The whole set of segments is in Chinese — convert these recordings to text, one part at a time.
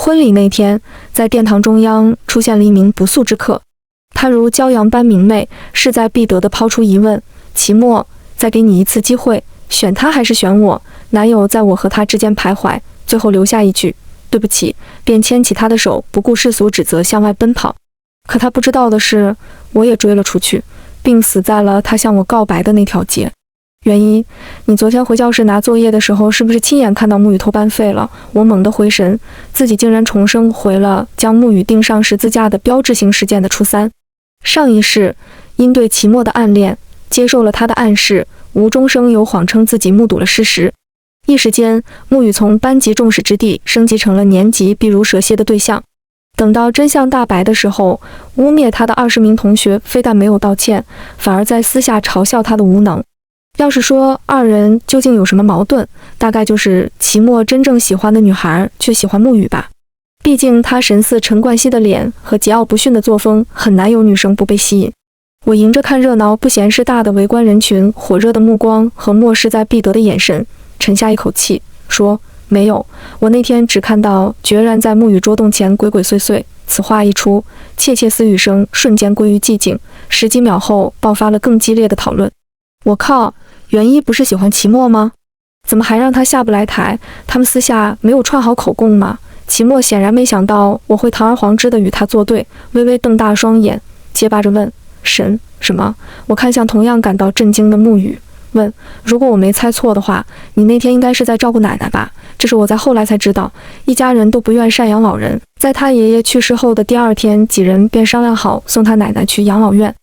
婚礼那天，在殿堂中央出现了一名不速之客，他如骄阳般明媚，势在必得地抛出疑问：齐墨，再给你一次机会，选他还是选我？男友在我和他之间徘徊，最后留下一句对不起，便牵起他的手，不顾世俗指责向外奔跑。可他不知道的是，我也追了出去，并死在了他向我告白的那条街。原因，你昨天回教室拿作业的时候，是不是亲眼看到沐雨偷班废了？我猛地回神，自己竟然重生回了将沐雨钉上十字架的标志性事件的初三。上一世，因对齐墨的暗恋，接受了他的暗示，无中生有谎称自己目睹了事实。一时间，沐雨从班级众矢之的升级成了年级避如蛇蝎的对象。等到真相大白的时候，污蔑他的20名同学非但没有道歉，反而在私下嘲笑他的无能。要是说二人究竟有什么矛盾，大概就是齐墨真正喜欢的女孩却喜欢沐雨吧。毕竟他神似陈冠希的脸和桀骜不驯的作风，很难有女生不被吸引。我迎着看热闹不嫌事大的围观人群火热的目光和漠视在必得的眼神，沉下一口气说：没有，我那天只看到决然在沐雨桌洞前鬼鬼祟祟。此话一出，窃窃私语声瞬间归于寂静，10几秒后爆发了更激烈的讨论。我靠，元一不是喜欢齐墨吗？怎么还让他下不来台？他们私下没有串好口供吗？齐墨显然没想到我会堂而皇之的与他作对，微微瞪大双眼，结巴着问：神什么？我看向同样感到震惊的沐雨，问：如果我没猜错的话，你那天应该是在照顾奶奶吧？这是我在后来才知道，一家人都不愿赡养老人，在他爷爷去世后的第2天，几人便商量好送他奶奶去养老院。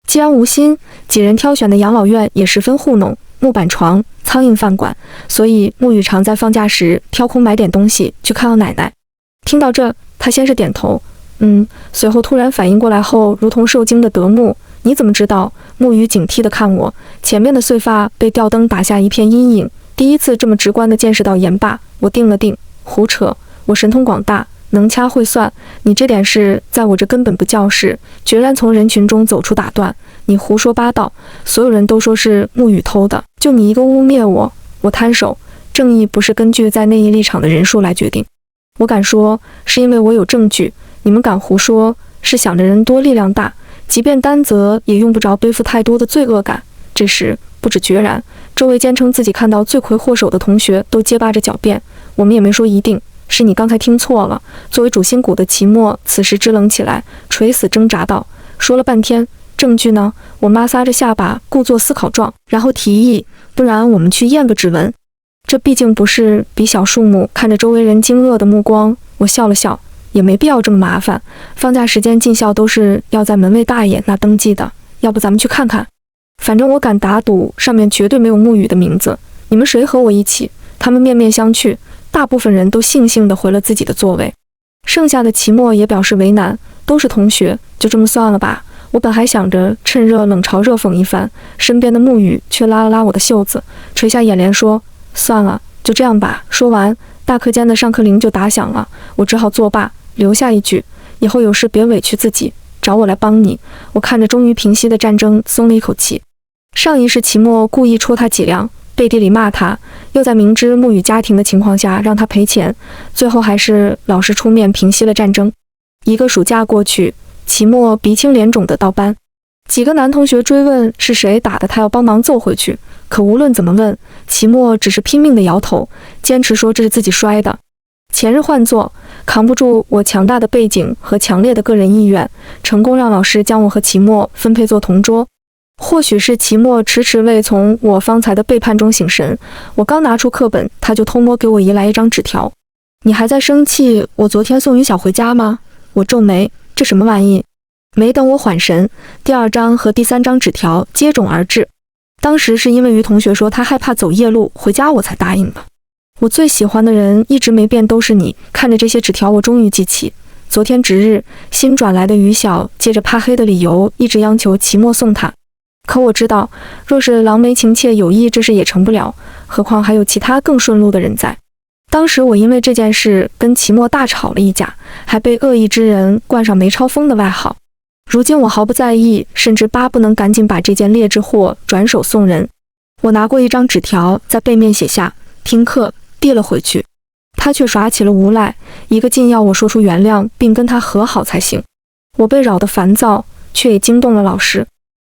既然无心，几人挑选的养老院也十分糊弄，木板床、苍蝇饭馆，所以沐雨常在放假时挑空买点东西去看望奶奶。听到这，他先是点头，随后突然反应过来后，如同受惊的德牧：你怎么知道？沐雨警惕地看我，前面的碎发被吊灯打下一片阴影，第一次这么直观地见识到盐巴。我定了定，胡扯，我神通广大，能掐会算，你这点事在我这根本不叫事。决然从人群中走出，打断：你胡说八道，所有人都说是沐雨偷的，就你一个污蔑我。我摊手，正义不是根据在内议立场的人数来决定，我敢说是因为我有证据，你们敢胡说是想着人多力量大，即便担责也用不着背负太多的罪恶感。这时不止决然，周围坚称自己看到罪魁祸首的同学都结巴着狡辩。我们也没说一定，是你刚才听错了。作为主心骨的齐墨此时支棱起来，垂死挣扎道：说了半天，证据呢？我妈撒着下巴，故作思考状，然后提议：不然我们去验个指纹。这毕竟不是比小数目。看着周围人惊愕的目光，我笑了笑，也没必要这么麻烦。放假时间进校都是要在门卫大爷那登记的，要不咱们去看看？反正我敢打赌，上面绝对没有沐雨的名字。你们谁和我一起？他们面面相觑，大部分人都悻悻地回了自己的座位。剩下的齐墨也表示为难，都是同学，就这么算了吧。我本还想着趁热冷嘲热讽一番，身边的沐雨却拉了拉我的袖子，垂下眼帘说：算了，就这样吧。说完，大课间的上课铃就打响了，我只好作罢，留下一句：以后有事别委屈自己，找我来帮你。我看着终于平息的战争，松了一口气。上一世齐墨故意戳他脊梁，背地里骂他，又在明知沐雨家庭的情况下让他赔钱，最后还是老师出面平息了战争。1个暑假过去，齐墨鼻青脸肿的到班，几个男同学追问是谁打的，他要帮忙揍回去。可无论怎么问，齐墨只是拼命地摇头，坚持说这是自己摔的。前日换座，扛不住我强大的背景和强烈的个人意愿，成功让老师将我和齐墨分配坐同桌。或许是齐墨迟迟未从我方才的背叛中醒神，我刚拿出课本，他就偷摸给我移来一张纸条。你还在生气我昨天送于小回家吗？我皱眉，这什么玩意？没等我缓神，第2张和第3张纸条接踵而至。当时是因为于同学说他害怕走夜路回家，我才答应的。我最喜欢的人一直没变，都是你。看着这些纸条，我终于记起昨天值日新转来的于晓，借着怕黑的理由一直央求齐墨送他。可我知道，若是郎梅情切有意，这事也成不了，何况还有其他更顺路的人在。当时我因为这件事跟齐墨大吵了一架，还被恶意之人冠上梅超风的外号。如今我毫不在意，甚至巴不能赶紧把这件劣质货转手送人。我拿过一张纸条，在背面写下听课，递了回去。他却耍起了无赖，一个劲要我说出原谅并跟他和好才行。我被扰得烦躁，却也惊动了老师。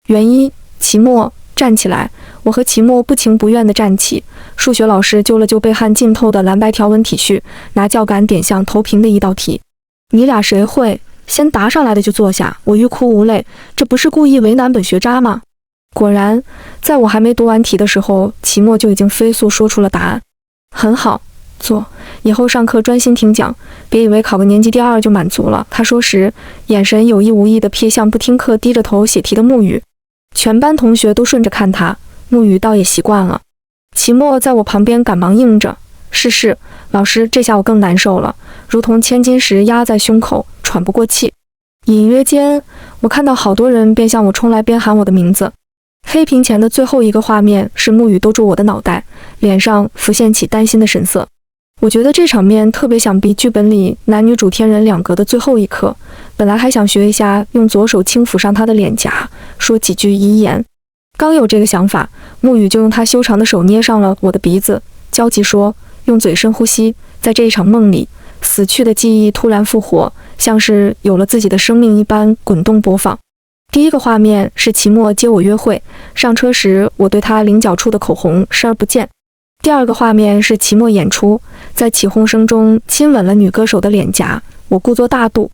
原一，期末，站起来。我和期末不情不愿地站起。数学老师揪了揪被汗浸透的蓝白条纹体恤，拿教杆点向投屏的一道题。你俩谁会？先答上来的就坐下。我欲哭无泪，这不是故意为难本学渣吗？果然，在我还没读完题的时候，期末就已经飞速说出了答案。很好，坐。以后上课专心听讲，别以为考个年级第2就满足了。他说时，眼神有意无意地瞥向不听课低着头写题的沐雨。全班同学都顺着看他，沐雨倒也习惯了。期末在我旁边赶忙应着，是，老师，这下我更难受了，如同千斤石压在胸口，喘不过气。隐约间，我看到好多人边向我冲来边喊我的名字。黑屏前的最后一个画面是沐雨兜住我的脑袋，脸上浮现起担心的神色。我觉得这场面特别想比剧本里男女主天人两隔的最后一刻，本来还想学一下用左手轻抚上他的脸颊，说几句遗言。刚有这个想法，沐雨就用他修长的手捏上了我的鼻子，焦急说，用嘴深呼吸。在这一场梦里，死去的记忆突然复活，像是有了自己的生命一般滚动播放。第一个画面是期末接我约会，上车时我对他菱角处的口红视而不见。第二个画面是期末演出，在起哄声中亲吻了女歌手的脸颊，我故作大度。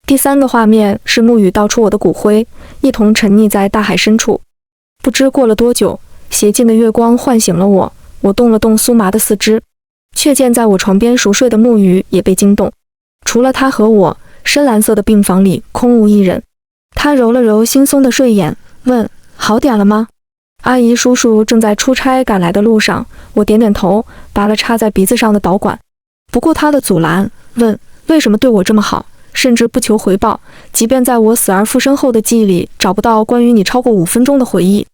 第三个画面是沐雨倒出我的骨灰，一同沉溺在大海深处。不知过了多久，斜近的月光唤醒了我，我动了动酥麻的四肢，却见在我床边熟睡的沐雨也被惊动。除了他和我，深蓝色的病房里空无一人。他揉了揉惺忪的睡眼，问，好点了吗？阿姨叔叔正在出差赶来的路上。我点点头，拔了插在鼻子上的导管。不顾他的阻拦，问，为什么对我这么好，甚至不求回报，即便在我死而复生后的记忆里找不到关于你超过5分钟的回忆？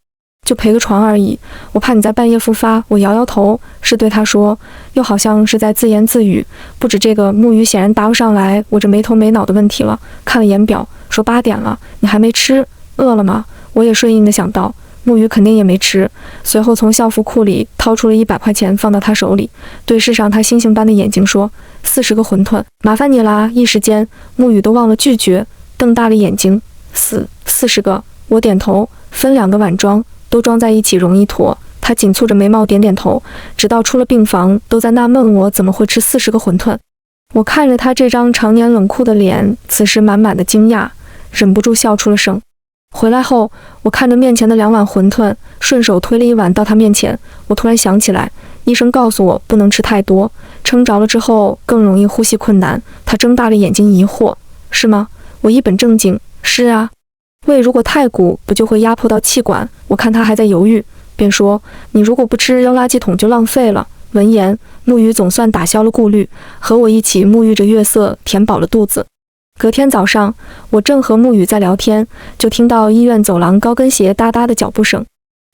就陪个床而已，我怕你在半夜复发。我摇摇头，是对他说，又好像是在自言自语。不止这个，沐雨显然答不上来我这没头没脑的问题了，看了眼表，说8点了，你还没吃，饿了吗？我也顺应的想到沐雨肯定也没吃，随后从校服裤里掏出了100块钱放到他手里，对视上他星星般的眼睛说，40个馄饨，麻烦你啦。一时间沐雨都忘了拒绝，瞪大了眼睛，40个。我点头，分2个碗装，都装在一起容易坨。他紧蹙着眉毛点点头，直到出了病房都在纳闷我怎么会吃40个馄饨。我看着他这张常年冷酷的脸，此时满满的惊讶，忍不住笑出了声。回来后，我看着面前的2碗馄饨，顺手推了1碗到他面前。我突然想起来，医生告诉我不能吃太多，撑着了之后更容易呼吸困难。他睁大了眼睛疑惑，是吗？我一本正经，是啊。胃如果太鼓，不就会压迫到气管？我看他还在犹豫，便说，你如果不吃，扔垃圾桶就浪费了。闻言，沐雨总算打消了顾虑，和我一起沐浴着月色，填饱了肚子。隔天早上，我正和沐雨在聊天，就听到医院走廊高跟鞋哒哒的脚步声。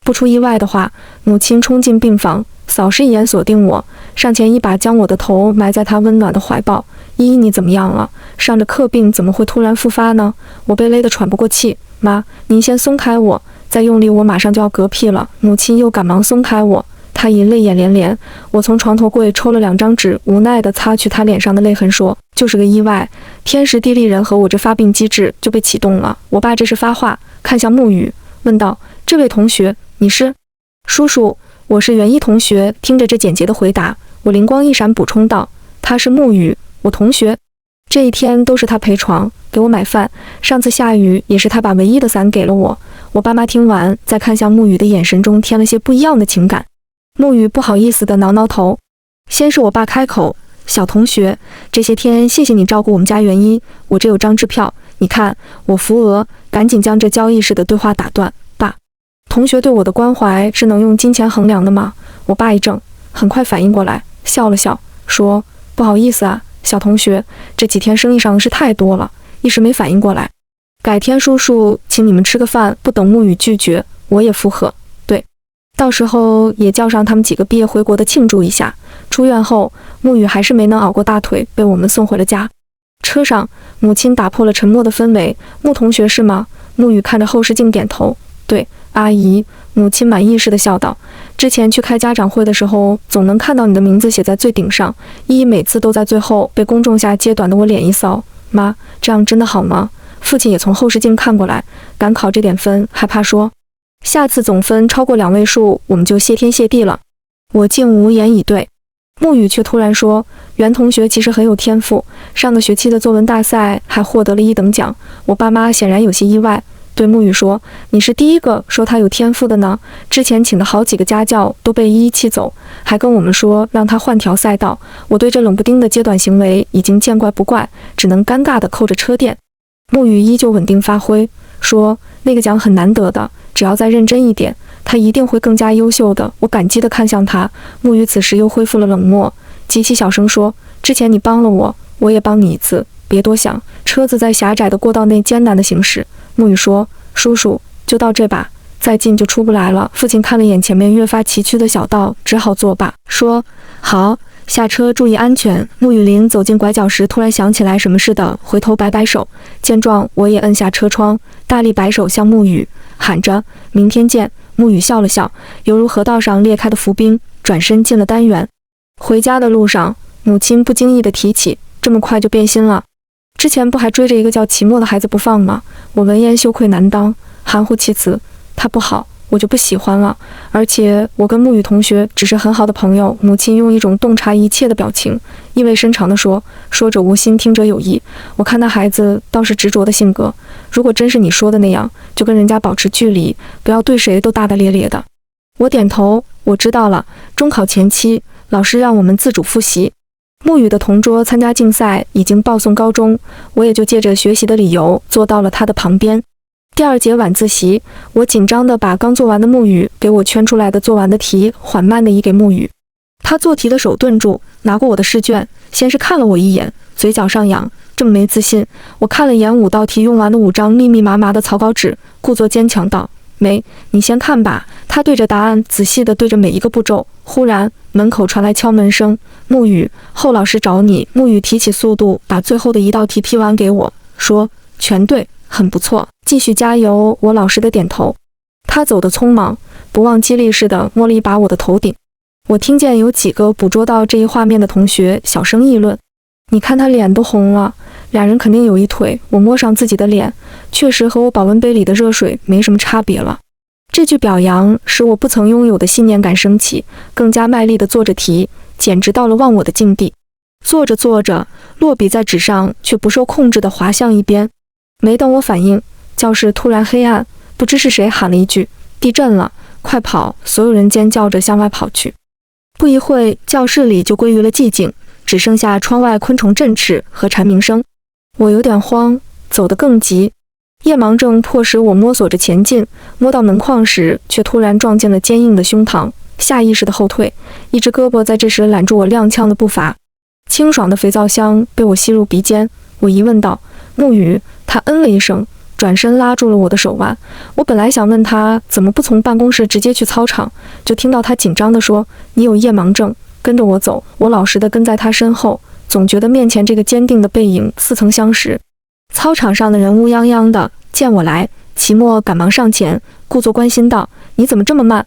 不出意外的话，母亲冲进病房，扫视一眼锁定我，上前一把将我的头埋在她温暖的怀抱。依依，你怎么样了？上着课病怎么会突然复发呢？我被勒得喘不过气。妈，您先松开我，再用力我马上就要嗝屁了。母亲又赶忙松开我，她已泪眼连连。我从床头柜抽了2张纸，无奈地擦去她脸上的泪痕，说，就是个意外，天时地利人和，我这发病机制就被启动了。我爸这是发话，看向沐雨，问道，这位同学，你是？叔叔，我是袁一同学。听着这简洁的回答，我灵光一闪，补充道，他是沐雨，我同学。这一天都是他陪床，给我买饭，上次下雨也是他把唯一的伞给了我。我爸妈听完，在看向沐雨的眼神中添了些不一样的情感。沐雨不好意思地挠挠头。先是我爸开口，小同学，这些天谢谢你照顾我们家袁一，我这有张支票，你看，我扶额。赶紧将这交易式的对话打断，爸，同学对我的关怀是能用金钱衡量的吗？我爸一怔，很快反应过来，笑了笑，说，不好意思啊，小同学，这几天生意上是太多了，一时没反应过来。改天叔叔请你们吃个饭。不等沐雨拒绝，我也附和，对，到时候也叫上他们几个毕业回国的庆祝一下。出院后，沐雨还是没能熬过大腿，被我们送回了家。车上，母亲打破了沉默的氛围，沐同学是吗？沐雨看着后视镜点头，对，阿姨。母亲满意似的笑道，之前去开家长会的时候，总能看到你的名字写在最顶上，依依每次都在最后被公众下揭短的我脸一扫。妈，这样真的好吗？父亲也从后视镜看过来，赶考这点分，还怕说下次总分超过2位数，我们就谢天谢地了。我竟无言以对。沐雨却突然说，袁同学其实很有天赋，上个学期的作文大赛还获得了1等奖。我爸妈显然有些意外，对沐雨说，你是第一个说他有天赋的呢，之前请的好几个家教都被一一气走，还跟我们说让他换条赛道。我对这冷不丁的揭短行为已经见怪不怪，只能尴尬地扣着车垫。沐雨依旧稳定发挥，说那个奖很难得的，只要再认真一点，他一定会更加优秀的。我感激地看向他，沐雨此时又恢复了冷漠，极其小声说，之前你帮了我，我也帮你一次，别多想。车子在狭窄的过道内艰难地行驶，沐雨说，叔叔，就到这吧，再近就出不来了。父亲看了眼前面越发崎岖的小道，只好作罢，说，好，下车注意安全。沐雨林走进拐角时，突然想起来什么似的，回头摆摆手，见状我也摁下车窗，大力摆手向沐雨，喊着明天见。沐雨笑了笑，犹如河道上裂开的浮冰，转身进了单元。回家的路上，母亲不经意地提起，这么快就变心了？之前不还追着一个叫齐墨的孩子不放吗？我闻言羞愧难当，含糊其辞，他不好，我就不喜欢了。而且我跟沐雨同学只是很好的朋友。母亲用一种洞察一切的表情，意味深长地说，说者无心，听者有意。我看那孩子倒是执着的性格，如果真是你说的那样，就跟人家保持距离，不要对谁都大大咧咧的。我点头，我知道了。中考前期，老师让我们自主复习。沐雨的同桌参加竞赛，已经报送高中，我也就借着学习的理由坐到了他的旁边。第2节晚自习，我紧张地把刚做完的沐雨给我圈出来的做完的题缓慢地移给沐雨。他做题的手顿住，拿过我的试卷，先是看了我一眼，嘴角上扬，这么没自信。我看了眼5道题用完的5张密密麻麻的草稿纸，故作坚强道，没，你先看吧。他对着答案仔细地对着每一个步骤。忽然门口传来敲门声，沐雨，后老师找你。沐雨提起速度，把最后的1道题批完给我，说，全对，很不错，继续加油。我老实的点头。他走得匆忙，不忘激励似的摸了一把我的头顶。我听见有几个捕捉到这一画面的同学小声议论，你看他脸都红了，2人肯定有一腿。我摸上自己的脸，确实和我保温杯里的热水没什么差别了。这句表扬使我不曾拥有的信念感升起，更加卖力地做着题，简直到了忘我的境地。做着做着，落笔在纸上却不受控制地滑向一边。没等我反应，教室突然黑暗，不知是谁喊了一句，地震了，快跑！所有人尖叫着向外跑去。不一会，教室里就归于了寂静，只剩下窗外昆虫振翅和蝉鸣声。我有点慌，走得更急。夜盲症迫使我摸索着前进，摸到门框时，却突然撞进了坚硬的胸膛，下意识的后退，一只胳膊在这时揽住我踉跄的步伐。清爽的肥皂香被我吸入鼻尖，我疑问道：“沐雨。”他嗯了一声，转身拉住了我的手腕。我本来想问他怎么不从办公室直接去操场，就听到他紧张地说：“你有夜盲症，跟着我走。”我老实地跟在他身后，总觉得面前这个坚定的背影似曾相识。操场上的人乌泱泱的，见我来，齐墨赶忙上前，故作关心道：“你怎么这么慢？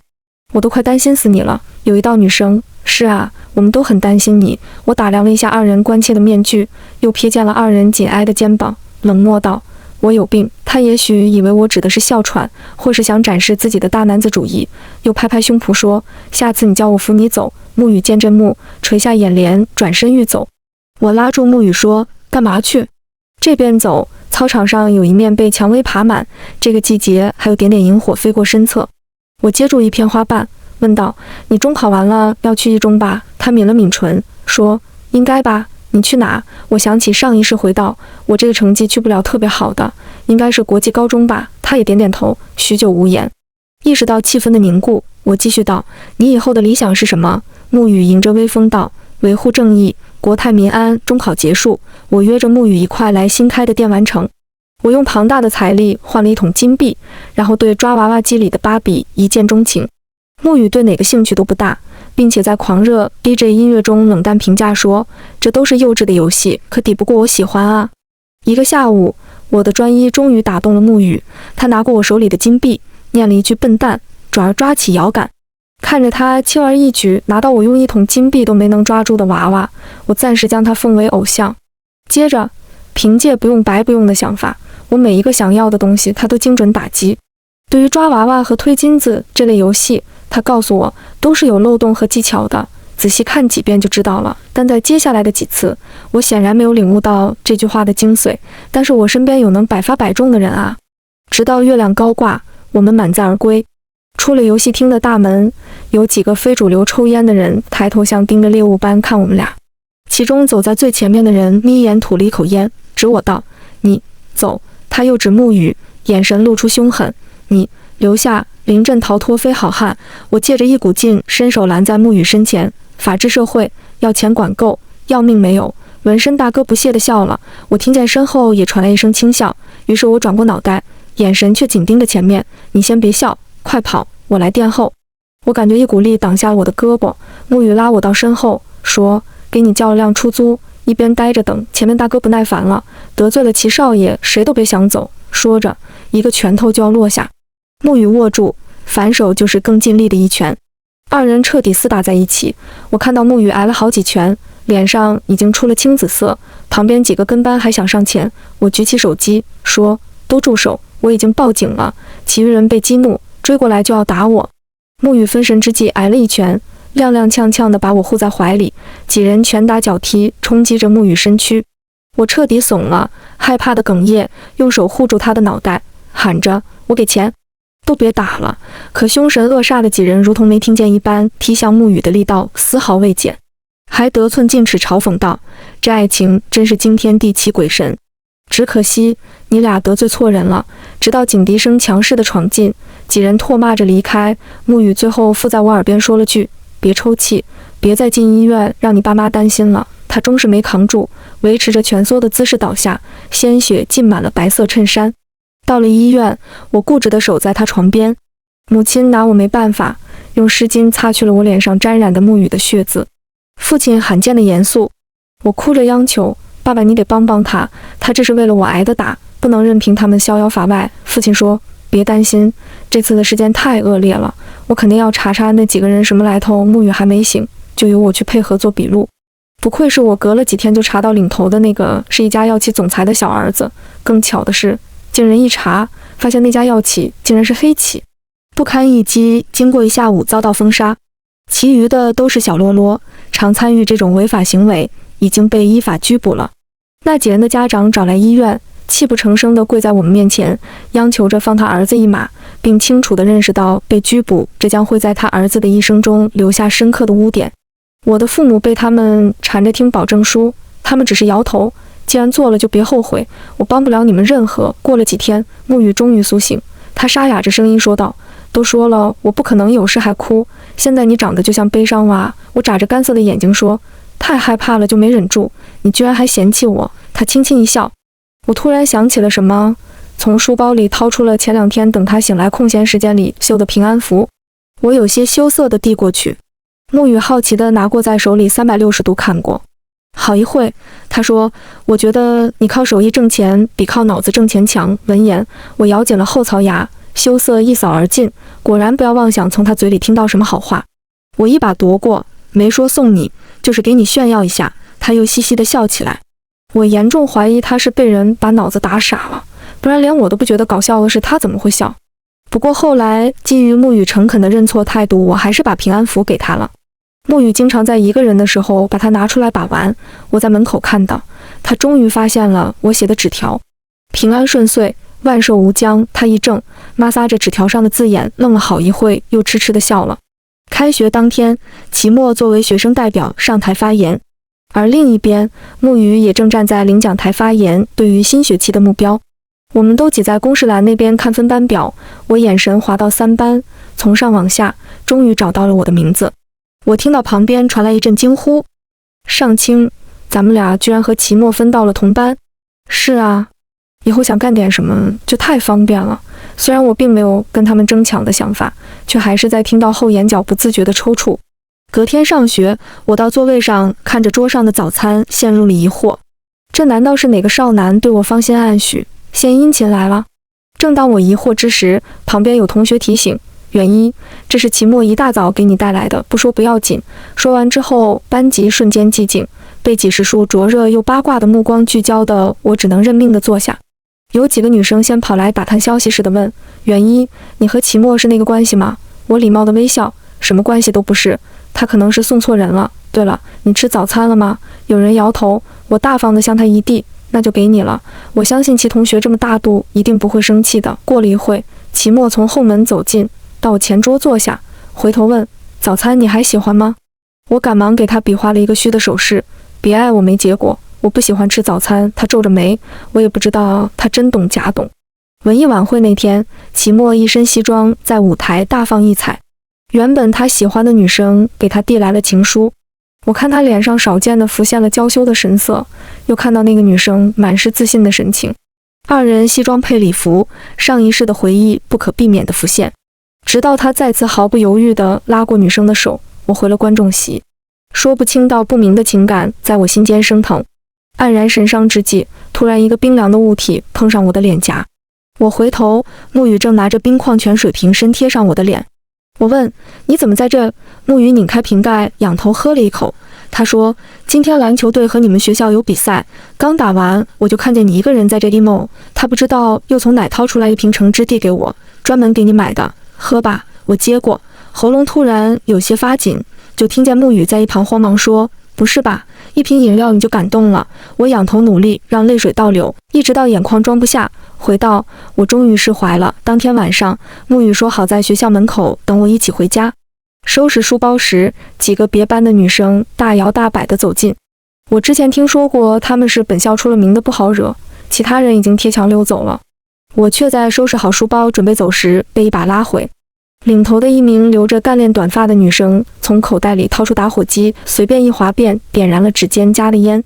我都快担心死你了。”有一道女声：“是啊，我们都很担心你。”我打量了一下2人关切的面具，又瞥见了2人紧挨的肩膀，冷漠道：“我有病。”他也许以为我指的是哮喘，或是想展示自己的大男子主义，又拍拍胸脯说：“下次你叫我扶你走。”沐雨见这幕，垂下眼帘，转身欲走。我拉住沐雨说：“干嘛去？这边走。”操场上有一面被蔷薇爬满，这个季节还有点点萤火飞过身侧。我接住一片花瓣，问道：“你中考完了要去一中吧？”他抿了抿唇，说：“应该吧。你去哪？”我想起上一世回道：“我这个成绩去不了特别好的，应该是国际高中吧。”他也点点头，许久无言。意识到气氛的凝固，我继续道：“你以后的理想是什么？”沐雨迎着微风道：“维护正义，国泰民安。”中考结束，我约着沐雨一块来新开的电玩城。我用庞大的财力换了1桶金币，然后对抓娃娃机里的芭比一见钟情。沐雨对哪个兴趣都不大，并且在狂热 DJ 音乐中冷淡评价说：“这都是幼稚的游戏，可抵不过我喜欢啊。”1个下午，我的专一终于打动了沐雨。他拿过我手里的金币，念了一句笨蛋，转而抓起摇杆。看着他轻而易举拿到我用1桶金币都没能抓住的娃娃，我暂时将他奉为偶像。接着，凭借不用白不用的想法，我每一个想要的东西他都精准打击。对于抓娃娃和推金子这类游戏，他告诉我都是有漏洞和技巧的，仔细看几遍就知道了。但在接下来的几次，我显然没有领悟到这句话的精髓，但是我身边有能百发百中的人啊。直到月亮高挂，我们满载而归。出了游戏厅的大门，有几个非主流抽烟的人抬头像盯着猎物般看我们俩。其中走在最前面的人眯眼吐了一口烟，指我道：“你走。”他又指沐雨，眼神露出凶狠：“你留下，临阵逃脱非好汉。”我借着一股劲伸手拦在沐雨身前。法治社会，要钱管够，要命没有。纹身大哥不屑地笑了，我听见身后也传来一声轻笑，于是我转过脑袋，眼神却紧盯着前面。你先别笑，快跑，我来殿后。我感觉一股力挡下了我的胳膊，沐雨拉我到身后，说：“给你叫了辆出租，一边待着等。”前面大哥不耐烦了，得罪了齐少爷，谁都别想走。说着，一个拳头就要落下，沐雨握住，反手就是更尽力的一拳。二人彻底厮打在一起，我看到沐雨挨了好几拳，脸上已经出了青紫色，旁边几个跟班还想上前。我举起手机说：“都住手，我已经报警了。”其余人被激怒，追过来就要打我。沐雨分神之际挨了一拳，踉踉跄跄地把我护在怀里，几人拳打脚踢冲击着沐雨身躯。我彻底怂了，害怕的哽咽，用手护住他的脑袋，喊着：“我给钱！”都别打了！可凶神恶煞的几人如同没听见一般，踢向沐雨的力道丝毫未减，还得寸进尺嘲讽道：“这爱情真是惊天地泣鬼神，只可惜你俩得罪错人了。”直到警笛声强势的闯进，几人唾骂着离开。沐雨最后附在我耳边说了句：“别抽泣，别再进医院，让你爸妈担心了。”他终是没扛住，维持着蜷缩的姿势倒下，鲜血浸满了白色衬衫。到了医院，我固执地守在他床边，母亲拿我没办法，用湿巾擦去了我脸上沾染的沐雨的血渍。父亲罕见的严肃，我哭着央求：“爸爸，你得帮帮他，他这是为了我挨的打，不能任凭他们逍遥法外。”父亲说：“别担心，这次的事件太恶劣了，我肯定要查查那几个人什么来头。”沐雨还没醒，就由我去配合做笔录。不愧是我隔了几天就查到领头的那个是一家药企总裁的小儿子，更巧的是，经人一查，发现那家药企竟然是黑企，不堪一击，经过一下午遭到封杀。其余的都是小喽啰，常参与这种违法行为，已经被依法拘捕了。那几人的家长找来医院，泣不成声地跪在我们面前，央求着放他儿子一马，并清楚地认识到被拘捕这将会在他儿子的一生中留下深刻的污点。我的父母被他们缠着听保证书，他们只是摇头，既然做了就别后悔，我帮不了你们任何。过了几天，沐雨终于苏醒，他沙哑着声音说道：“都说了我不可能有事还哭，现在你长得就像悲伤蛙。”我眨着干涩的眼睛说：“太害怕了，就没忍住，你居然还嫌弃我。”他轻轻一笑。我突然想起了什么，从书包里掏出了前2天等他醒来空闲时间里绣的平安符，我有些羞涩地递过去。沐雨好奇地拿过，在手里360度看过，好一会，他说：“我觉得你靠手艺挣钱比靠脑子挣钱强。”闻言，我咬紧了后槽牙，羞涩一扫而尽。果然不要妄想从他嘴里听到什么好话。我一把夺过，没说送你，就是给你炫耀一下。他又嘻嘻地笑起来。我严重怀疑他是被人把脑子打傻了，不然连我都不觉得搞笑的是他怎么会笑。不过后来基于沐雨诚恳的认错态度，我还是把平安符给他了。沐雨经常在一个人的时候把它拿出来把玩，我在门口看到，他终于发现了我写的纸条：“平安顺遂，万寿无疆。”他一怔，摩挲着纸条上的字眼，愣了好一会，又痴痴地笑了。开学当天，期末作为学生代表上台发言，而另一边，沐雨也正站在领奖台发言，对于新学期的目标。我们都挤在公示栏那边看分班表，我眼神滑到3班，从上往下，终于找到了我的名字。我听到旁边传来一阵惊呼：“尚清，咱们俩居然和期末分到了同班。”是啊，以后想干点什么就太方便了。虽然我并没有跟他们争抢的想法，却还是在听到后眼角不自觉的抽搐。隔天上学，我到座位上看着桌上的早餐，陷入了疑惑。这难道是哪个少男对我芳心暗许，献殷勤来了？正当我疑惑之时，旁边有同学提醒：远一，这是期末一大早给你带来的，不说不要紧。说完之后，班级瞬间寂静，被几十束灼热又八卦的目光聚焦的我只能认命地坐下。有几个女生先跑来打探消息似的问：远一，你和期末是那个关系吗？我礼貌地微笑：什么关系都不是，他可能是送错人了。对了，你吃早餐了吗？有人摇头，我大方地向他一递：那就给你了。我相信其同学这么大度，一定不会生气的。过了一会，期末从后门走近，到我前桌坐下，回头问：早餐你还喜欢吗？我赶忙给他比划了一个虚的手势：别爱我没结果，我不喜欢吃早餐。他皱着眉，我也不知道他真懂假懂。文艺晚会那天，期末一身西装在舞台大放异彩。原本他喜欢的女生给他递来了情书，我看他脸上少见的浮现了娇羞的神色，又看到那个女生满是自信的神情。二人西装配礼服，上一世的回忆不可避免地浮现。直到他再次毫不犹豫地拉过女生的手，我回了观众席。说不清道不明的情感在我心间升腾。黯然神伤之际，突然一个冰凉的物体碰上我的脸颊。我回头，沐雨正拿着冰矿泉水瓶身贴上我的脸。我问：你怎么在这？沐雨拧开瓶盖，仰头喝了一口。他说：今天篮球队和你们学校有比赛，刚打完我就看见你一个人在这 emo。他不知道又从哪掏出来一瓶橙汁递给我，专门给你买的，喝吧。我接过，喉咙突然有些发紧，就听见沐雨在一旁慌忙说：不是吧，一瓶饮料你就感动了？我仰头努力让泪水倒流，一直到眼眶装不下，回道：我终于释怀了。当天晚上，沐雨说好在学校门口等我一起回家。收拾书包时，几个别班的女生大摇大摆地走近。我之前听说过她们是本校出了名的不好惹，其他人已经贴墙溜走了，我却在收拾好书包准备走时被一把拉回。领头的一名留着干练短发的女生从口袋里掏出打火机，随便一划便点燃了指尖夹的烟，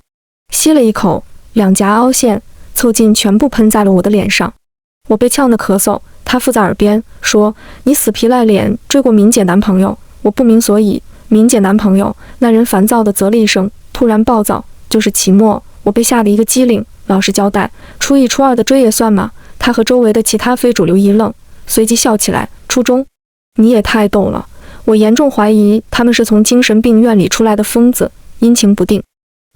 吸了一口，两颊凹陷，凑近全部喷在了我的脸上。我被呛得咳嗽，她附在耳边说：你死皮赖脸追过敏姐男朋友？我不明所以。敏姐男朋友？那人烦躁地啧了一声，突然暴躁：就是期末。我被吓得一个机灵，老实交代，初一初二的追也算吗？他和周围的其他非主流一愣，随即笑起来：初中？你也太逗了！我严重怀疑他们是从精神病院里出来的疯子，阴晴不定。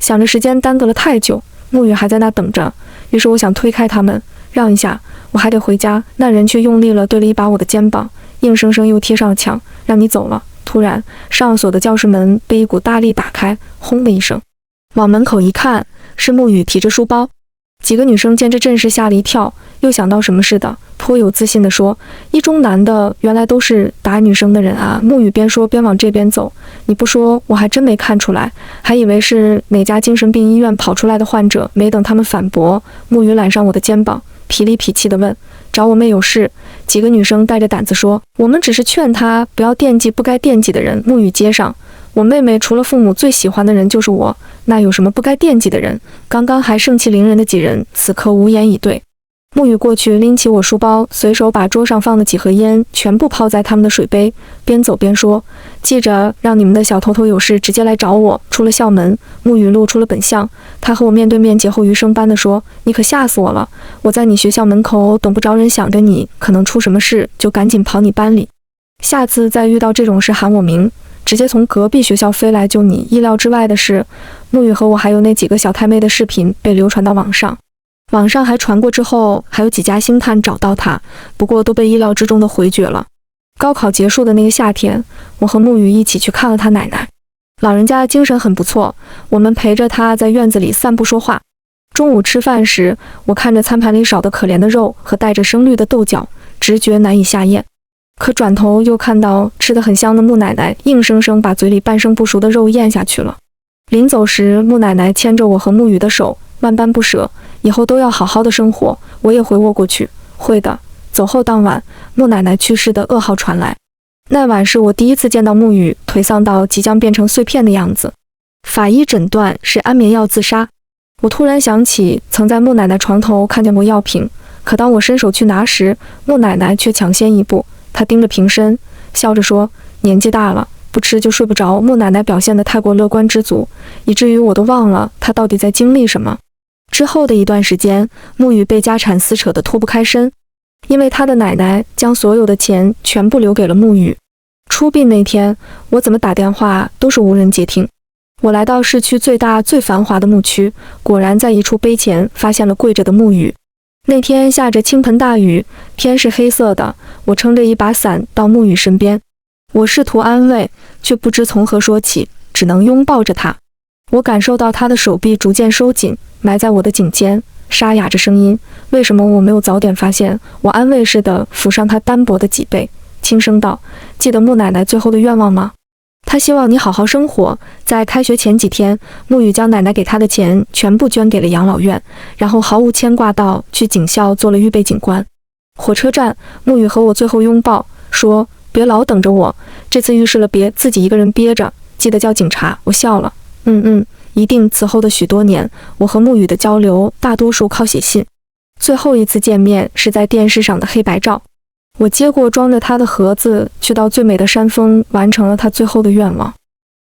想着时间耽搁了太久，沐雨还在那等着，于是我想推开他们，让一下，我还得回家。那人却用力了对了一把我的肩膀，硬生生又贴上了墙，让你走了。突然，上锁的教室门被一股大力打开，轰的一声，往门口一看，是沐雨提着书包。几个女生见这阵势吓了一跳，又想到什么似的，颇有自信地说：一中男的原来都是打女生的人啊！沐雨边说边往这边走，你不说我还真没看出来，还以为是哪家精神病医院跑出来的患者。没等他们反驳，沐雨揽上我的肩膀，痞里痞气地问：找我妹有事？几个女生带着胆子说：我们只是劝她不要惦记不该惦记的人。沐雨接上：我妹妹除了父母最喜欢的人就是我，那有什么不该惦记的人？刚刚还盛气凌人的几人，此刻无言以对。沐雨过去拎起我书包，随手把桌上放的几盒烟全部抛在他们的水杯，边走边说：记着让你们的小头头有事直接来找我。出了校门，沐雨露出了本相，他和我面对面劫后余生般地说：你可吓死我了，我在你学校门口等不着人，想着你可能出什么事，就赶紧跑你班里，下次再遇到这种事喊我名，直接从隔壁学校飞来救你。意料之外的是，沐雨和我还有那几个小太妹的视频被流传到网上，网上还传过之后，还有几家星探找到他，不过都被意料之中的回绝了。高考结束的那个夏天，我和沐雨一起去看了他奶奶，老人家精神很不错，我们陪着他在院子里散步说话。中午吃饭时，我看着餐盘里少得可怜的肉和带着生绿的豆角，直觉难以下咽。可转头又看到吃得很香的穆奶奶硬生生把嘴里半生不熟的肉咽下去了。临走时，穆奶奶牵着我和沐雨的手，万般不舍，以后都要好好的生活。我也回握过去，会的。走后当晚，穆奶奶去世的噩耗传来。那晚是我第一次见到沐雨颓丧到即将变成碎片的样子。法医诊断是安眠药自杀。我突然想起曾在穆奶奶床头看见过药瓶，可当我伸手去拿时，穆奶奶却抢先一步。她盯着瓶身，笑着说：年纪大了，不吃就睡不着。穆奶奶表现得太过乐观知足，以至于我都忘了她到底在经历什么。之后的一段时间，沐雨被家产撕扯得脱不开身。因为他的奶奶将所有的钱全部留给了沐雨。出殡那天，我怎么打电话都是无人接听。我来到市区最大最繁华的墓区，果然在一处碑前发现了跪着的沐雨。那天下着倾盆大雨，天是黑色的，我撑着一把伞到沐雨身边。我试图安慰，却不知从何说起，只能拥抱着他。我感受到他的手臂逐渐收紧，埋在我的颈间，沙哑着声音：为什么我没有早点发现？我安慰似的抚上他单薄的脊背，轻声道：记得穆奶奶最后的愿望吗？她希望你好好生活。在开学前几天，沐雨将奶奶给她的钱全部捐给了养老院，然后毫无牵挂地去警校做了预备警官。火车站，沐雨和我最后拥抱，说：别老等着我，这次遇事了别自己一个人憋着，记得叫警察。我笑了，一定。此后的许多年，我和沐雨的交流大多数靠写信。最后一次见面是在电视上的黑白照。我接过装着他的盒子，去到最美的山峰，完成了他最后的愿望。